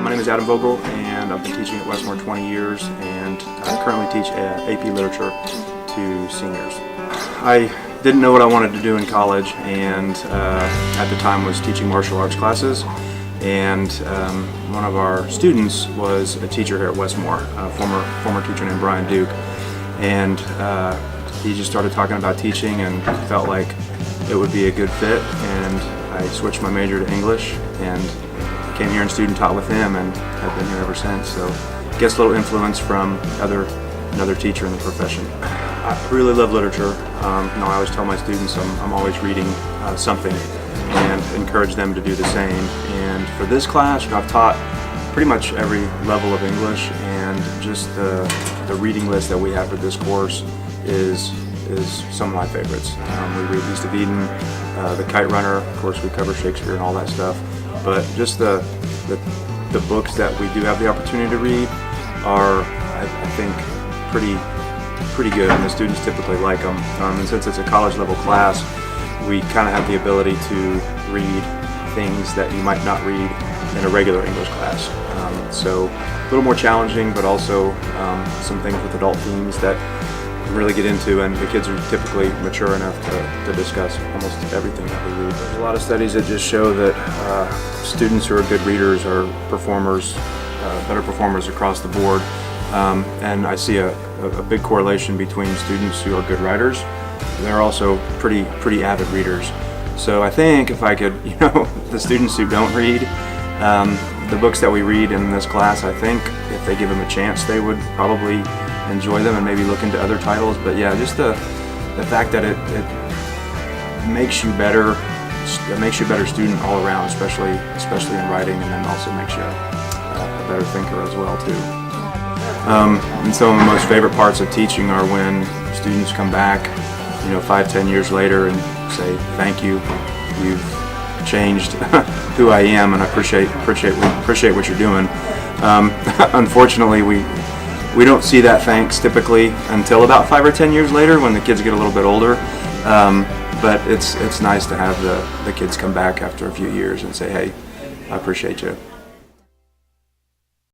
My name is Adam Vogel, and I've been teaching at Westmoore 20 years, and I currently teach AP Literature to seniors. I didn't know what I wanted to do in college, and at the time was teaching martial arts classes. And one of our students was a teacher here at Westmoore, a former teacher named Brian Duke, and he just started talking about teaching and felt like it would be a good fit, and I switched my major to English and came here and student taught with him, and have been here ever since. So gets a little influence from another teacher in the profession. I really love literature. I always tell my students I'm always reading something, and encourage them to do the same. And for this class, I've taught pretty much every level of English, and just the reading list that we have for this course is some of my favorites. We read East of Eden, The Kite Runner, of course we cover Shakespeare and all that stuff, but just the books that we do have the opportunity to read are, I think, pretty good, and the students typically like them. And since it's a college level class, we kind of have the ability to read things that you might not read in a regular English class. So a little more challenging, but also some things with adult themes that really get into, and the kids are typically mature enough to discuss almost everything that we read. There's a lot of studies that just show that students who are good readers are performers, better performers across the board, and I see a big correlation between students who are good writers. They're also pretty avid readers. So I think if I could, the students who don't read, the books that we read in this class, I think if they give them a chance, they would probably enjoy them and maybe look into other titles. But yeah, just the fact that it makes you better, it makes you a better student all around, especially in writing, and then also makes you a better thinker as well too. And some of the most favorite parts of teaching are when students come back, 5-10 years later and say, "Thank you, you've changed who I am, and I appreciate what you're doing." Unfortunately, we don't see that thanks typically until about 5 or 10 years later, when the kids get a little bit older. But it's nice to have the kids come back after a few years and say, "Hey, I appreciate you."